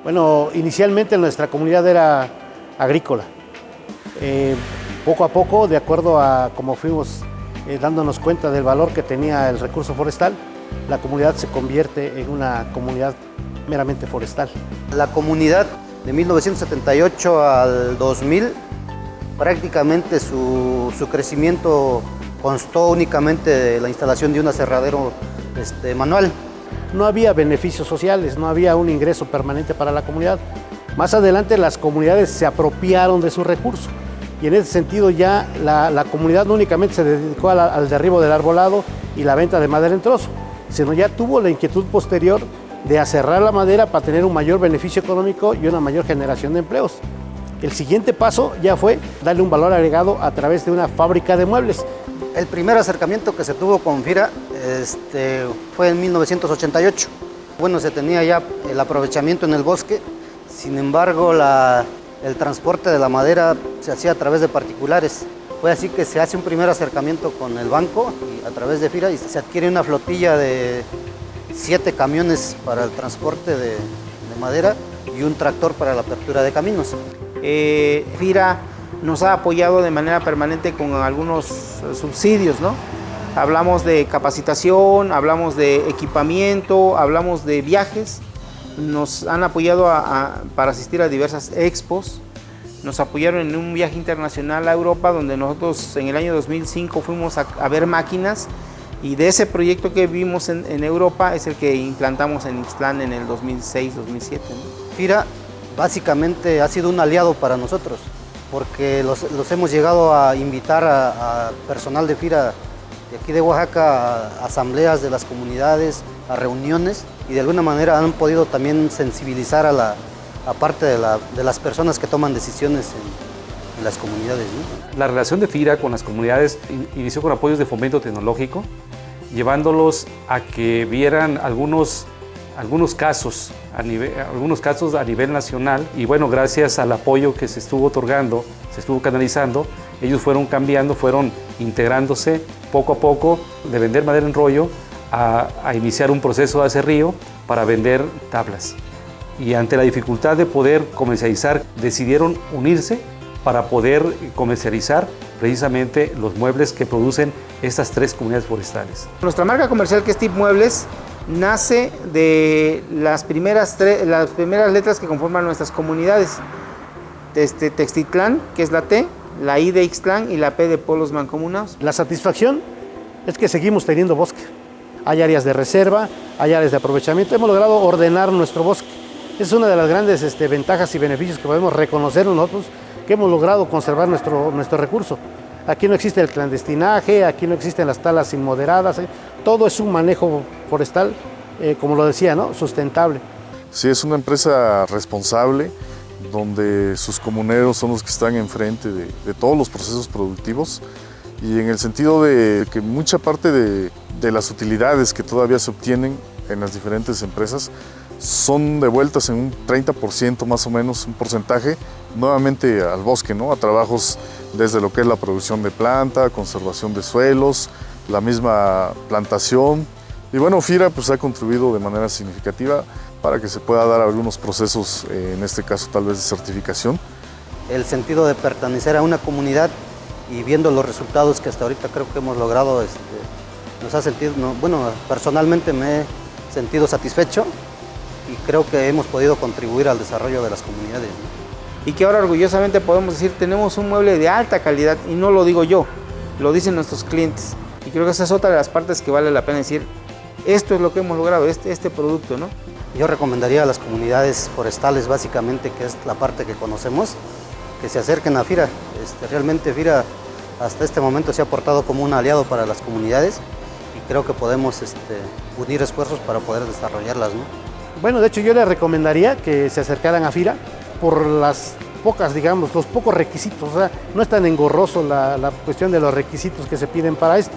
Bueno, inicialmente nuestra comunidad era agrícola. Poco a poco, de acuerdo a cómo fuimos dándonos cuenta del valor que tenía el recurso forestal, la comunidad se convierte en una comunidad meramente forestal. La comunidad de 1978 al 2000, prácticamente su crecimiento constó únicamente de la instalación de un aserradero manual. No había beneficios sociales, no había un ingreso permanente para la comunidad. Más adelante las comunidades se apropiaron de su recurso y en ese sentido ya la comunidad no únicamente se dedicó al derribo del arbolado y la venta de madera en trozo, sino ya tuvo la inquietud posterior de aserrar la madera para tener un mayor beneficio económico y una mayor generación de empleos. El siguiente paso ya fue darle un valor agregado a través de una fábrica de muebles. El primer acercamiento que se tuvo con FIRA fue en 1988. Bueno, se tenía ya el aprovechamiento en el bosque, sin embargo el transporte de la madera se hacía a través de particulares. Fue así que se hace un primer acercamiento con el banco y a través de FIRA y se adquiere una flotilla de 7 camiones para el transporte de madera y un tractor para la apertura de caminos. FIRA nos ha apoyado de manera permanente con algunos subsidios, ¿no? Hablamos de capacitación, hablamos de equipamiento, hablamos de viajes. Nos han apoyado para asistir a diversas expos. Nos apoyaron en un viaje internacional a Europa, donde nosotros en el año 2005 fuimos a ver máquinas, y de ese proyecto que vimos en Europa es el que implantamos en Ixtlán en el 2006-2007, ¿no? FIRA básicamente ha sido un aliado para nosotros, porque los hemos llegado a invitar a personal de FIRA de aquí de Oaxaca a asambleas de las comunidades, a reuniones, y de alguna manera han podido también sensibilizar a parte de las personas que toman decisiones en las comunidades, ¿no? La relación de FIRA con las comunidades inició con apoyos de fomento tecnológico, llevándolos a que vieran algunos casos a nivel nacional, y bueno, gracias al apoyo que se estuvo otorgando, se estuvo canalizando, ellos fueron cambiando, fueron integrándose poco a poco de vender madera en rollo a iniciar un proceso de aserrío para vender tablas. Y ante la dificultad de poder comercializar, decidieron unirse para poder comercializar precisamente los muebles que producen estas 3 comunidades forestales. Nuestra marca comercial, que es TIP Muebles, nace de las primeras letras que conforman nuestras comunidades. Textitlán, que es la T, la I de Ixtlán y la P de Pueblos Mancomunados. La satisfacción es que seguimos teniendo bosque. Hay áreas de reserva, hay áreas de aprovechamiento. Hemos logrado ordenar nuestro bosque. Esa es una de las grandes ventajas y beneficios que podemos reconocer nosotros, que hemos logrado conservar nuestro recurso. Aquí no existe el clandestinaje, aquí no existen las talas inmoderadas, todo es un manejo forestal, como lo decía, ¿no? Sustentable. Sí, es una empresa responsable, donde sus comuneros son los que están enfrente de todos los procesos productivos, y en el sentido de que mucha parte de las utilidades que todavía se obtienen en las diferentes empresas son devueltas en un 30% más o menos, un porcentaje, nuevamente al bosque, ¿no? A trabajos desde lo que es la producción de planta, conservación de suelos, la misma plantación. Y bueno, FIRA pues ha contribuido de manera significativa para que se pueda dar algunos procesos, en este caso tal vez de certificación. El sentido de pertenecer a una comunidad y viendo los resultados que hasta ahorita creo que hemos logrado, nos ha sentido, bueno, personalmente me he sentido satisfecho y creo que hemos podido contribuir al desarrollo de las comunidades, ¿no? Y que ahora orgullosamente podemos decir, tenemos un mueble de alta calidad, y no lo digo yo, lo dicen nuestros clientes. Y creo que esa es otra de las partes que vale la pena decir, esto es lo que hemos logrado, este producto, ¿no? Yo recomendaría a las comunidades forestales, básicamente, que es la parte que conocemos, que se acerquen a FIRA. Realmente FIRA hasta este momento se ha portado como un aliado para las comunidades y creo que podemos unir esfuerzos para poder desarrollarlas, ¿no? Bueno, de hecho yo les recomendaría que se acercaran a FIRA por los pocos requisitos. O sea, no es tan engorroso la cuestión de los requisitos que se piden para esto,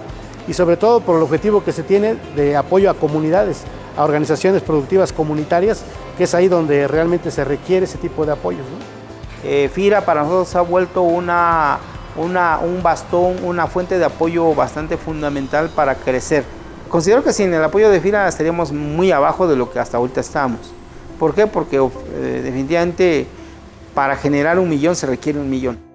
y sobre todo por el objetivo que se tiene de apoyo a comunidades, a organizaciones productivas comunitarias, que es ahí donde realmente se requiere ese tipo de apoyos, ¿no? FIRA para nosotros ha vuelto un bastón, una fuente de apoyo bastante fundamental para crecer. Considero que sin el apoyo de FIRA estaríamos muy abajo de lo que hasta ahorita estamos. ¿Por qué? Porque definitivamente para generar 1 millón se requiere 1 millón.